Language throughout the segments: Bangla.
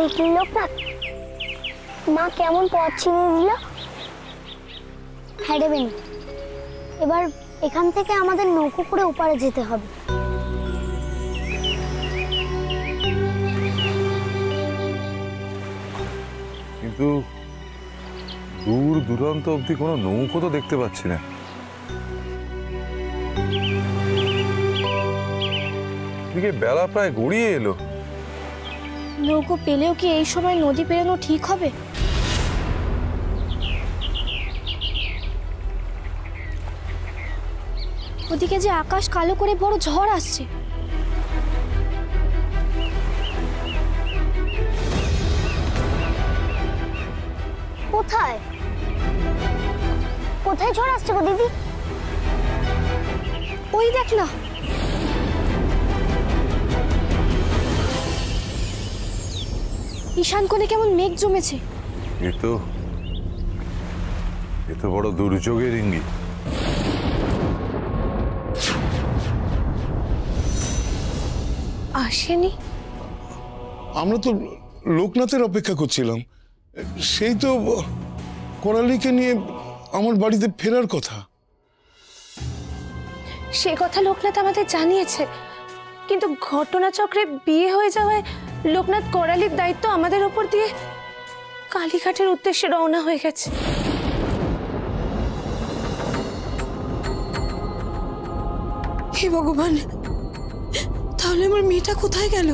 দেখলি লোকনাথ, মা কেমন পথ চিনিয়ে দিল। হ্যাঁ রে বেনি, এবার এখান থেকে আমাদের নৌকো করে ওপারে যেতে হবে। কিন্তু দূর দূরান্ত অবধি কোনো নৌকো তো দেখতে পাচ্ছি না। এদিকে বেলা প্রায় গড়িয়ে এলো। নৌকো পেলেও কি এই সময় নদী পেরোনো ঠিক হবে? ওদিকে যে আকাশ কালো করে বড় ঝড় আসছে। কোথায় কোথায় ঝড় আসছে গো দিদি? ওই দেখ না, ঈশান কোণে কেমন মেঘ জমেছে। এ তো বড় দুর্যোগের ইঙ্গিত। আসেনি? আমরা তো লোকনাথের অপেক্ষা করছিলাম। সেই তো করালিকে নিয়ে আমার বাড়িতে ফেরার কথা। সে কথা লোকনাথ আমাদের জানিয়েছে, কিন্তু ঘটনাচক্রে বিয়ে হয়ে যাওয়ায় লোকনাথ করালির দায়িত্ব আমাদের উপর দিয়ে কালীঘাটের উদ্দেশ্যে রওনা হয়ে গেছে। হে ভগবান, তাহলে আমার মেয়েটা কোথায় গেল?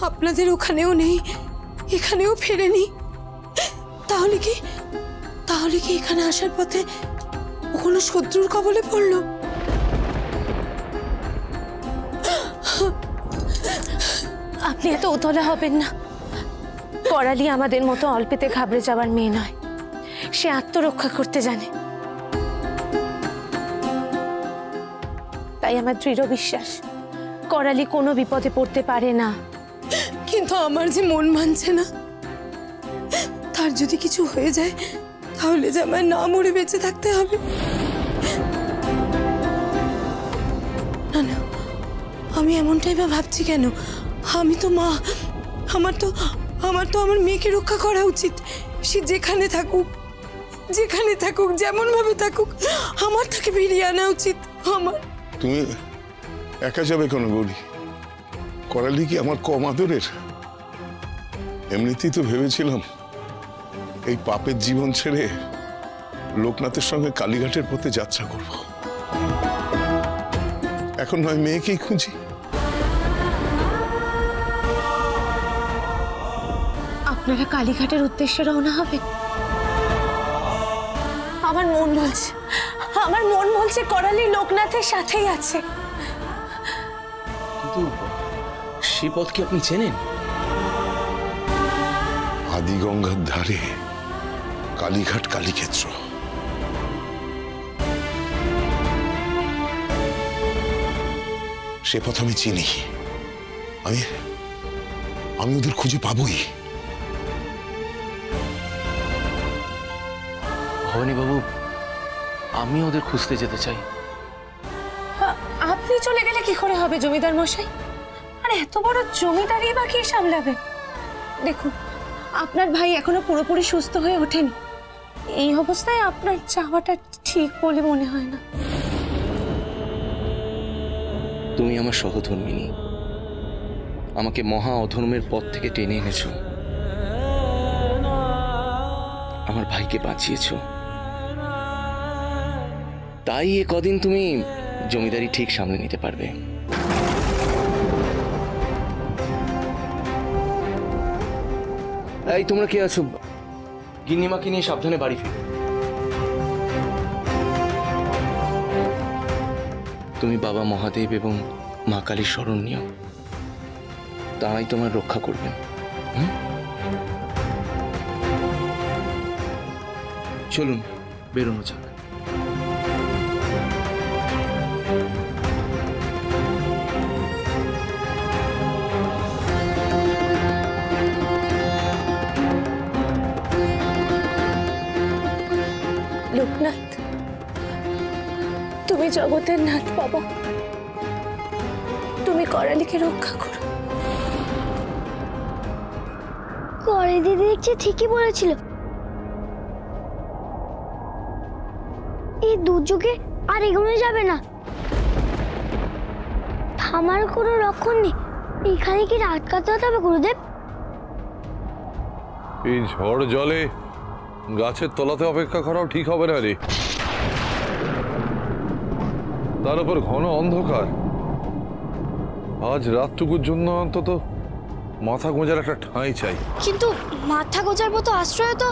আপনাদের ওখানেও নেই, এখানেও ফেরেনি। তাহলে কি এখানে আসার পথে কোনো শত্রুর কবলে পড়লো? আপনি এত উতলা হবেন না। করালি আমাদের মতো অল্পেতে ঘাবড়ে যাওয়ার মেয়ে নয়, সে আত্মরক্ষা করতে জানে। তাই আমার দৃঢ় বিশ্বাস করালি কোনো বিপদে পড়তে পারে না। কিন্তু আমার যে মন মানছে না, তার যদি কিছু হয়ে যায় তাহলে যে আমার না মরে বেঁচে থাকতে হবে। না না, আমি এমনটাই বা ভাবছি কেন? আমি তো মা, আমার তো আমার মেয়েকে রক্ষা করা উচিত। সে যেখানে থাকুক যেমন ভাবে থাকুক, আমার তাকে ফিরিয়ে আনা উচিত। আমার তুমি একা যাবে কেন গৌরী? করালি কি আমার কম আদরের? এমনিতেই তো ভেবেছিলাম এই পাপের জীবন ছেড়ে লোকনাথের সঙ্গে কালীঘাটের পথে যাত্রা করব। এখন নয় মেয়েকেই খুঁজি। আপনারা কালীঘাটের উদ্দেশ্যে রওনা হবেন? আমার মন বলছে করালি লোকনাথের সাথেই আছে। কিন্তু সে পথ কি আপনি চেনেন? আদিগঙ্গার ধারে কালীঘাট কালীক্ষেত্র। সে পথ আমি চিনি। আমি ওদের খুঁজে পাবই। ভবানী বাবু, আমি ওদের খুঁজতে যেতে চাই। আপনি চলে গেলে কি করে হবে জমিদার মশাই? আরে এত বড় জমিদারি বা কি সামলাবে? দেখুন, আপনার ভাই এখনো পুরোপুরি সুস্থ হয়ে ওঠেনি। এই অবস্থায় আপনার যাওয়াটা ঠিক বলে মনে হয় না। তুমি আমার সহধর্মিনী, আমাকে মহা অধর্মের পথ থেকে টেনে এনেছো, আমার ভাইকে বাঁচিয়েছো। তাই এ কদিন তুমি জমিদারি ঠিক সামলে নিতে পারবে। এই তোমরা কে আছো? গিন্নিমাকে নিয়ে সাবধানে বাড়ি ফিরো। তুমি বাবা মহাদেব এবং মা কালীর শরণ নিও, তারাই তোমার রক্ষা করবেন। চলুন বেরোনো যাক। লোকনাথ, তুমি জগতের নাথ বাবা, তুমি করালিকে রক্ষা করো। পরে দিদি দেখছি ঠিকই বলেছিল, এই দুর্যোগে আর এগোনো যাবে না, থামার কোনো লক্ষণ নেই। এখানে কি রাত কাটাতে হবে গুরুদেব? এই ঝড় জলে গাছের তলাতে অপেক্ষা করাও ঠিক হবে না রে। তার উপর ঘন অন্ধকার। আজ রাতটুকুর জন্য অন্তত মাথা গোঁজার একটা ঠাঁই চাই। কিন্তু মাথা গোজার মতো আশ্রয় তো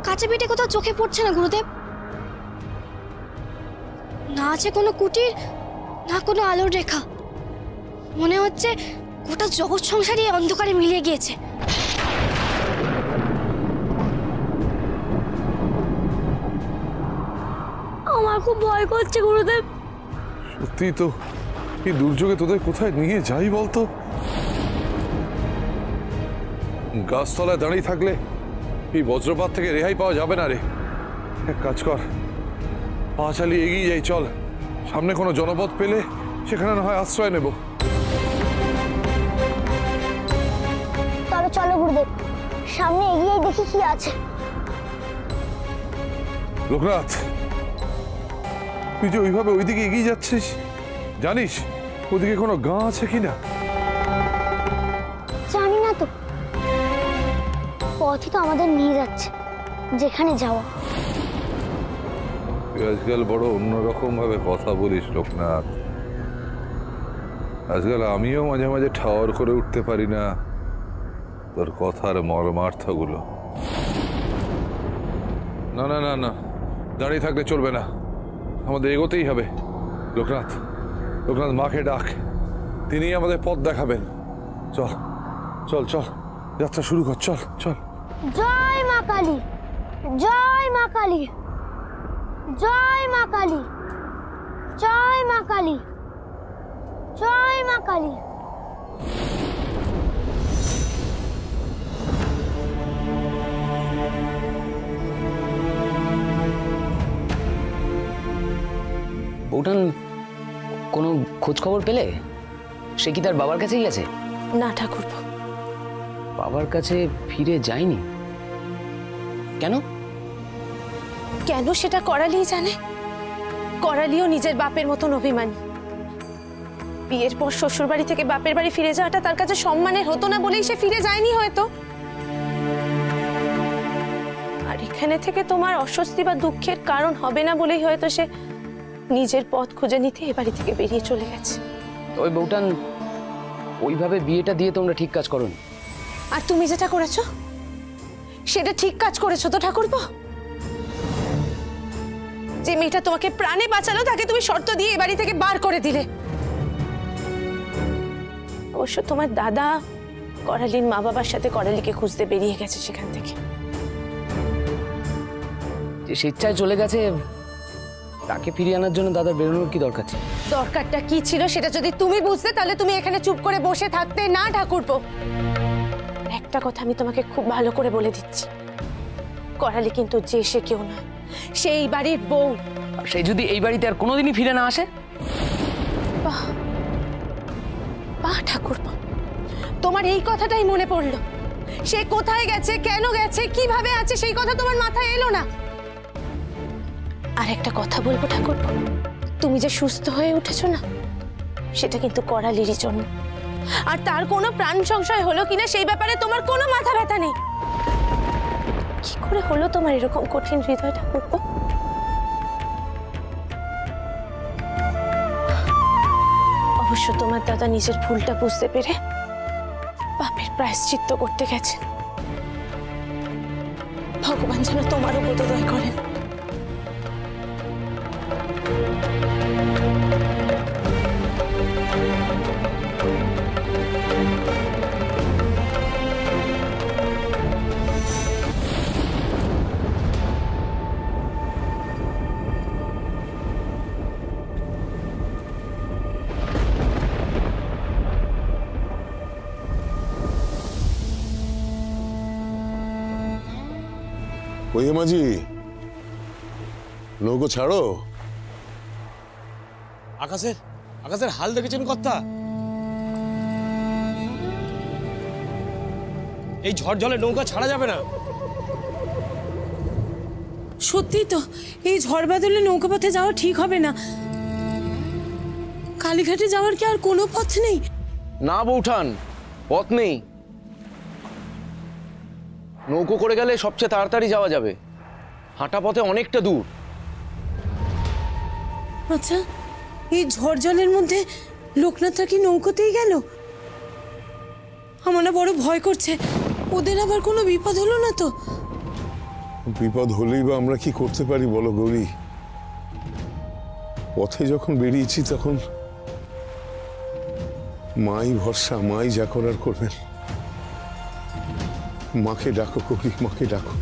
কাছে পিঠে কোথাও চোখে পড়ছে না গুরুদেব। না আছে কোনো কুটির, না কোনো আলোর রেখা। মনে হচ্ছে গোটা জগৎ সংসারই অন্ধকারে মিলিয়ে গিয়েছে। আমার খুব ভয় করছে গুরুদেব। সত্যি তো, এই দুর্যোগে তোদের কোথায় নিয়ে যাই বলতো? গাছতলায় দাঁড়িয়ে থাকলে এই বজ্রপাত থেকে রেহাই পাওয়া যাবে না রে। এক কাজ কর, পা চালিয়ে এগিয়ে যাই, চল। সামনে কোনো জনপদ পেলে সেখানে না হয় আশ্রয় নেব। তবে চলো গুরুদেব, সামনে এগিয়ে দেখি কি আছে। লোকনাথ, তুই যে ওইভাবে ওইদিকে এগিয়ে যাচ্ছিস, জানিস ওদিকে কোনো গাঁ আছে কিনা? জানি না তো, পথই তো আমাদের নিয়ে যাচ্ছে যেখানে যাওয়া। তুই আজকাল বড় অন্যরকম ভাবে কথা বলিস লোকনাথ। আজকাল আমিও মাঝে মাঝে ঠাওর করে উঠতে পারি না তোর কথার মর্মার্থগুলো। না না না না, দাঁড়িয়ে থাকলে চলবে না, আমাদের এগোতেই হবে। লোকনাথ, লোকনাথ, মাকে ডাক, তিনি আমাদের পথ দেখাবেন। চল চল চল, যাত্রা শুরু কর, চল চল। জয় মা কালী, জয় মা কালী, জয় মা কালী, জয় মা কালী, জয় মা কালী। বউটান কোনো খোঁজ খবর পেলে? সে কি তার বাবার কাছেই আছে? না ঠাকুরপো, বাবার কাছে ফিরে যায়নি। কেন? কেন সেটা করালি জানে। করালিও নিজের বাপের মতন অভিমানী। বিয়ের পর শ্বশুর বাড়ি থেকে বাপের বাড়ি ফিরে যাওয়াটা তার কাছে সম্মানের হতো না বলেই সে ফিরে যায়নি হয়তো। আর এখানে থেকে তোমার অস্বস্তি বা দুঃখের কারণ হবে না বলেই হয়তো সে নিজের পথ খুঁজে নিতে এ বাড়ি থেকে বেরিয়ে চলে গেছে। ওই বউটান ওইভাবে বিয়েটা দিয়ে তোমরা ঠিক কাজ করোনি। আর তুমি যেটা করেছো সেটা ঠিক কাজ করেছো তো ঠাকুরপো। যে মেয়েটা তোমাকে প্রাণে বাঁচালো তাকে তুমি শর্ত দিয়ে এ বাড়ি থেকে বার করে দিলে। অবশ্য তোমার দাদা করালির মা বাবার সাথে করালিকে খুঁজতে বেরিয়ে গেছে সেখান থেকে। যে স্বেচ্ছায় চলে গেছে তাকে ফিরিয়ে আনার জন্য দাদার বেরোনোর কি দরকার ছিল? দরকারটা কি ছিল সেটা যদি তুমি বুঝতে তাহলে তুমি এখানে চুপ করে বসে থাকতে না ঠাকুরপো। একটা কথা আমি তোমাকে খুব ভালো করে বলে দিচ্ছি, করালি কিন্তু যে সে কেউ নয়, সেই বাড়ির বউ। সে যদি এই বাড়িতে আর কোনোদিনই ফিরে না আসে? বাহ বাহ ঠাকুরপো, তোমার এই কথাটাই মনে পড়লো। সে কোথায় গেছে, কেন গেছে, কিভাবে আছে সেই কথা তোমার মাথায় এলো না। আর একটা কথা বলবো ঠাকুরপো, তুমি যে সুস্থ হয়ে উঠেছো না সেটা কিন্তু করালিরই জন্য। আর তার কোনো প্রাণ সংশয় হলো কিনা সেই ব্যাপারে তোমার কোনো মাথা ব্যথা নেই। কি করে হলো তোমার এরকম কঠিন হৃদয় ঠাকুরপো? অবশ্য তোমার দাদা নিজের ভুলটা বুঝতে পেরে পাপের প্রায়শ্চিত্ত করতে গেছেন। ভগবান যেন তোমারও বোধোদয় করেন। ওই মাঝি, নৌকো ছাড়ো। আকাশের আকাশের হাল দেখেছেন কর্তা? এই ঝড় জলে নৌকা ছাড়া যাবে না। সত্যি তো, এই ঝড় বাদলে নৌকা পথে যাওয়া ঠিক হবে না। কালীঘাটে যাওয়ার কি আর কোনো পথ নেই? না বৌঠান, পথ নেই। নৌকো করে গেলে সবচেয়ে তাড়াতাড়ি যাওয়া যাবে, হাঁটা পথে অনেকটা দূর। আচ্ছা, এই ঝড় জলের মধ্যে লোকনাথরা কি নৌকোতেই গেল? আমার না বড় ভয় করছে, ওদের আবার কোনো বিপদ হলো না তো? বিপদ হলেই বা আমরা কি করতে পারি বলো গৌরী? পথে যখন বেরিয়েছি তখন মাই ভরসা, মাই যা করার করবেন। মাকে ডাকো গৌরী, মাকে ডাকো।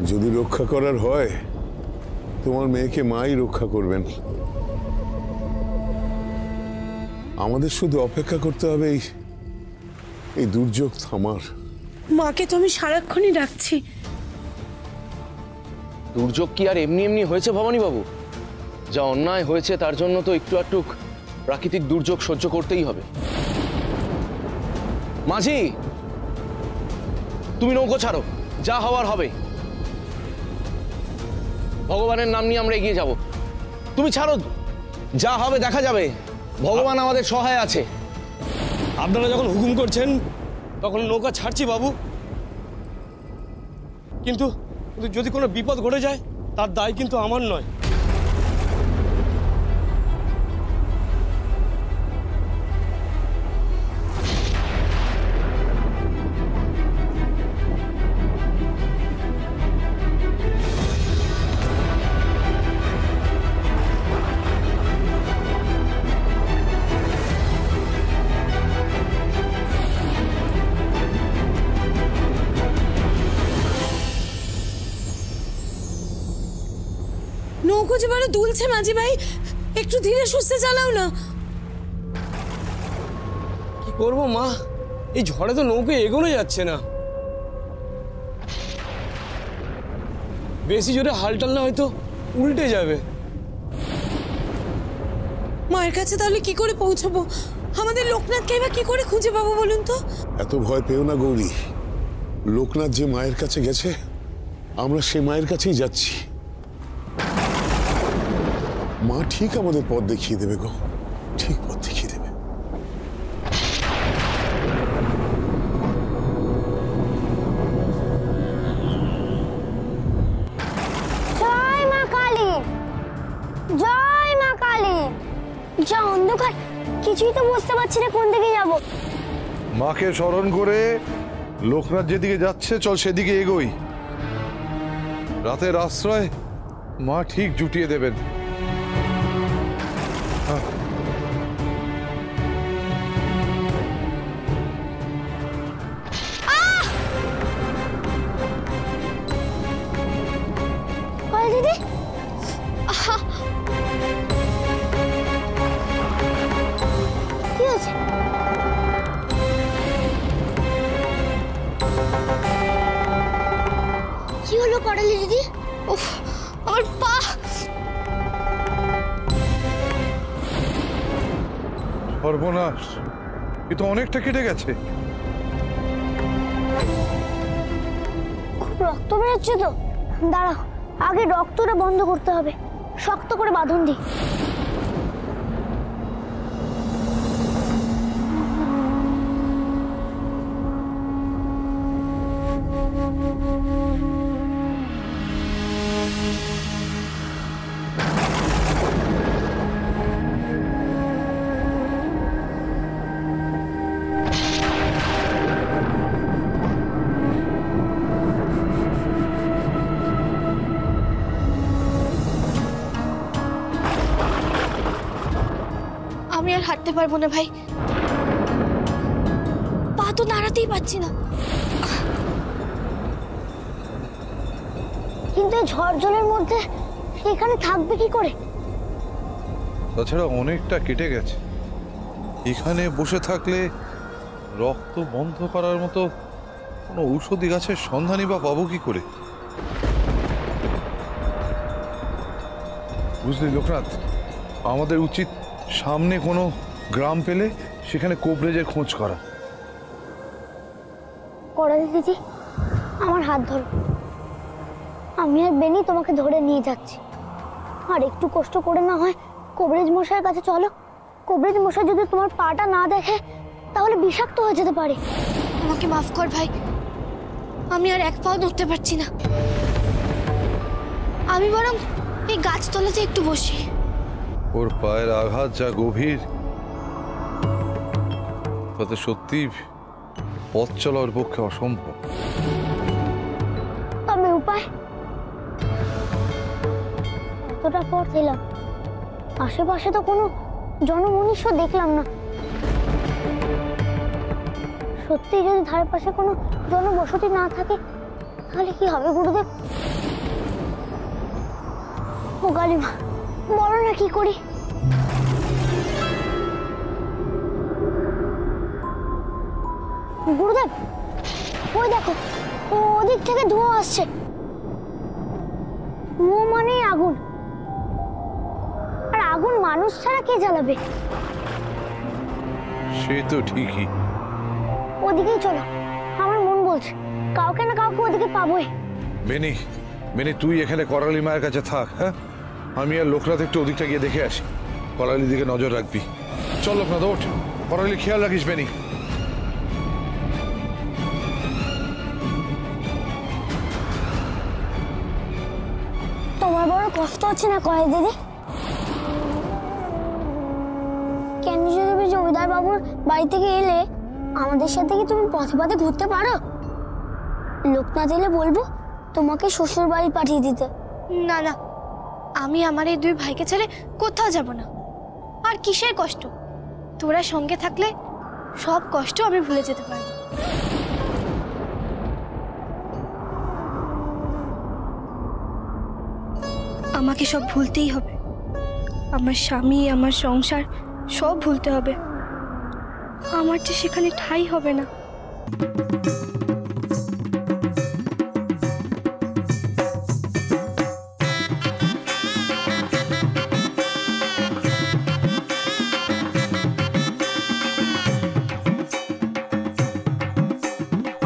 যদি রক্ষা করার হয় তোমার মেয়েকে মাই রক্ষা করবেন। আমাদের শুধু অপেক্ষা করতে হবে এই দুর্যোগ থামার। মাকে তো আমি সারাক্ষণই ডাকছি। দুর্যোগ কি আর এমনি এমনি হয়েছে ভবানী বাবু? যা অন্যায় হয়েছে তার জন্য তো একটু একটু প্রাকৃতিক দুর্যোগ সহ্য করতেই হবে। মাঝি, তুমি নৌকো ছাড়ো, যা হওয়ার হবে। ভগবানের নাম নিয়ে আমরা এগিয়ে যাব। তুমি ছাড়ো, যা হবে দেখা যাবে। ভগবান আমাদের সহায় আছে। আপনারা যখন হুকুম করছেন তখন নৌকা ছাড়ছি বাবু, কিন্তু যদি কোনো বিপদ ঘটে যায় তার দায় কিন্তু আমার নয়। নৌকো যে বড় দুলছে মাঝি ভাই, একটু ধীরে সুস্থে চালাও না। কি করবো মা, এই ঝড়ে তো নৌকা এগোনো যাচ্ছে না। বেশি জোরে হাল টানলে হয়তো উল্টে যাবে। মায়ের কাছে তাহলে কি করে পৌঁছবো? আমাদের লোকনাথকে এবার কি করে খুঁজে পাবো বলুন তো? এত ভয় পেও না গৌরী, লোকনাথ যে মায়ের কাছে গেছে আমরা সে মায়ের কাছেই যাচ্ছি। মা ঠিক আমাদের পথ দেখিয়ে দেবে গো, ঠিক পথ দেখিয়ে দেবে। জয় মা কালী, জয় মা কালী। যা অন্ধকার, কিছুই তো বুঝতে পারছি না কোন দিকে যাব। মাকে স্মরণ করে লোকনাথ যেদিকে যাচ্ছে চল সেদিকে এগোই। রাতের আশ্রয় মা ঠিক জুটিয়ে দেবেন। কালী দিদি, কি হয়েছে? কি হলো করালি দিদি? উফ, আমার পা। সর্বনাশ, এ তো অনেকটা কেটে গেছে। খুব রক্ত বেরোচ্ছে তো। দাঁড়াও, আগে রক্তটা বন্ধ করতে হবে। শক্ত করে বাঁধন দিই। আমি আর হাঁটতে পারবো না ভাই, পা তো নাড়াতেই পারছি না। কিন্তু ঝড় জলের মধ্যে এখানে থাকবে কি করে? তাছাড়া অনেকটা কেটে গেছে। এখানে বসে থাকলে রক্ত বন্ধ করার মতো কোনো ঔষধি গাছের সন্ধানই বা পাবো কি করে? বুঝলি লোকনাথ, আমাদের উচিত সামনে কোনো গ্রাম পেলে সেখানে কোবরেজের খোঁজ করা। করালি দিদি, আমার হাত ধরো, আমি আর বেনি তোমাকে ধরে নিয়ে যাচ্ছি। আর একটু কষ্ট করে না হয় কবরেজ মশাইয়ের কাছে চলো। কবরেজ মশাই যদি তোমার পাটা না দেখে তাহলে বিষাক্ত হয়ে যেতে পারে। আমাকে মাফ কর ভাই, আমি আর এক পাও নড়তে পারছি না। আমি বরং এই গাছতলাতে একটু বসি। ওর পায়ের আঘাত যা গভীর, তাতে সত্যি পথ চলা ওর পক্ষে অসম্ভব। তবে উপায়? এতটা পথ এলাম, আশেপাশে তো কোনো জনমনুষ্য দেখলাম না। সত্যি যদি ধারে পাশে কোনো জনবসতি না থাকে তাহলে কি হবে গুরুদেব? ও কালিমা, বলো না কি করি। গুরুদেব, ওই দেখো, ওদিক থেকে ধোঁয়া আসছে। ধোঁয়া মানে আগুন, আর আগুন মানুষ ছাড়া কে জ্বালাবে? সে তো ঠিকই। ওদিকেই চলো, আমার মন বলছে কাউকে না কাউকে ওদিকে পাবোই। বেনি, বেনি তুই এখানে করালি মায়ের কাছে থাক। হ্যাঁ, আমি আর লোকনাথ একটু ওদিকটা গিয়ে দেখে আসি। করালির দিকে নজর রাখবি। চল লোকনাথ, ওঠ। করালি খেয়াল রাখিস বেনি। তোমার বড় কষ্ট হচ্ছে না করালি দিদি? কেন্দ্রীয় দেবী জমিদার বাবুর বাড়ি থেকে এলে আমাদের সাথে কি তুমি পথে পথে ঘুরতে পারো? লোকনাথ এলে বলবো তোমাকে শ্বশুর বাড়ি পাঠিয়ে দিতে। না না, আমি আমার এই দুই ভাইকে ছেড়ে কোথাও যাব না। আর কিসের কষ্ট? তোরা সঙ্গে থাকলে সব কষ্ট আমি ভুলে যেতে পারবো। আমাকে সব ভুলতেই হবে, আমার স্বামী, আমার সংসার সব ভুলতে হবে। আমার যে সেখানে ঠাঁই হবে না।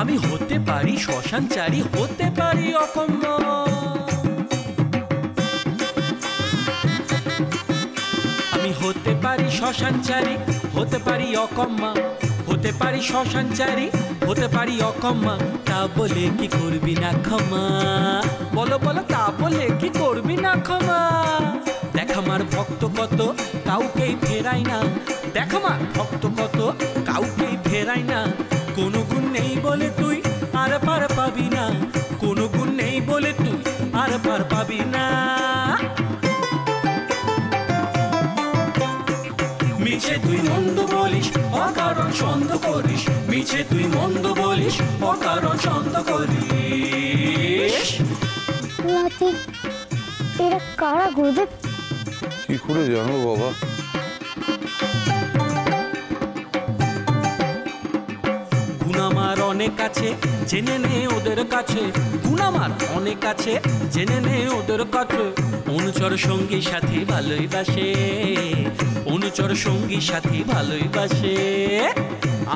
আমি হতে পারি শ্মশানচারী, হতে পারি অকম্য। আমি হতে পারি শ্মশানচারী, হতে পারি অকম্মা। হতে পারি শ্মশানচারী, হতে পারি অকম্মা। তা বলে কি করবি না ক্ষমা? বলো বলো, তা বলে কি করবি না ক্ষমা? দেখ আমার ভক্ত কত, কাউকেই ফেরাই না। দেখ আমার ভক্ত কত, কাউকেই ফেরাই না। কোনো গুণ নেই বলে তুই আর পার পাবি না। কোনো গুণ নেই বলে তুই আর পার পাবি না। মিছে তুই মন্দ বলিস, অকারণ ছন্দ করিস। মিছে তুই মন্দ বলিস, অকারণ ছন্দ করিস। এরা কারা গুরুদেব? কি করে জানো বাবা? গুণ আমার অনেক আছে, জেনে নে ওদের কাছে। গুণ আমার অনেক আছে, জেনে নে ওদের কাছে। অনুচর সঙ্গী সাথী ভালোই বাসে, অনুচর সঙ্গী সাথী ভালোই বাসে।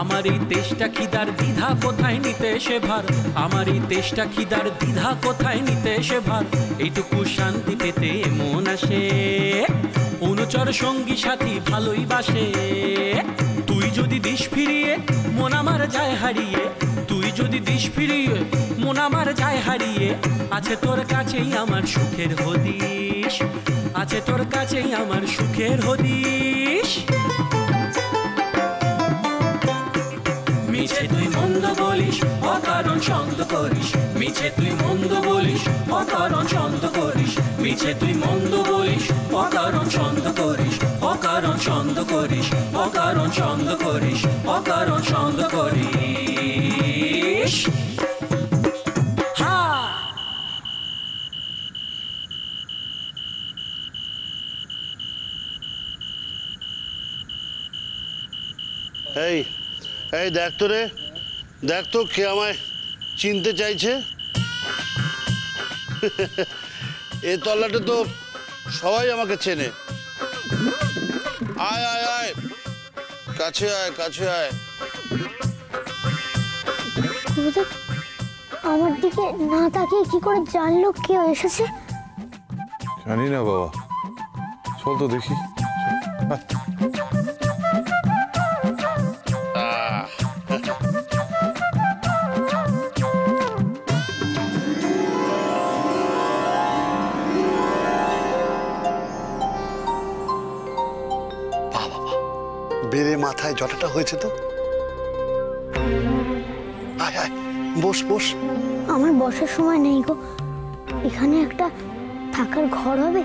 আমার এই তেষ্টা খিদার দ্বিধা কোথায় নিতে এসে ভার? আমার এই তেষ্টা খিদার দ্বিধা কোথায় নিতে এসে ভার? এইটুকু শান্তি পেতে মন আসে। অনুচর সঙ্গী সাথী ভালোই বাসে। তুই যদি দিশ ফিরিয়ে মন আমার যায় হারিয়ে, তুই যদি দিশ ফিরিয়ে মন আমার যায় হারিয়ে, আছে তোর কাছেই আমার সুখের হদিশ। আছে তোর কাছেই আমার সুখের হদিশ। মিছে তুই মন্দ বলিস, অকারণ ছন্দ করিস। মিছে তুই মন্দ বলিস, অকারণ ছন্দ করিস। মিছে তুই মন্দ বলিস, অকারণ ছন্দ করিস। অকারণ ছন্দ করিস, অকারণ ছন্দ করিস, অকারণ ছন্দ করিস। এই এই দেখ তো রে, দেখ তো কে আমায় চিনতে চাইছে। এ তল্লাটে তো সবাই আমাকে চেনে। আয় আয় আয়, কাছে আয়, কাছে আয়। গুরুদেব আমার দিকে না তাকিয়ে কি করে জানলো কেউ এসেছে? জানি না বাবা, চল তো দেখি। বেড়ে মাথায় জটাটা হয়েছে তো। আয় আয়, বস বস। আমার বসার সময় নেই গো, এখানে একটা থাকার ঘর হবে?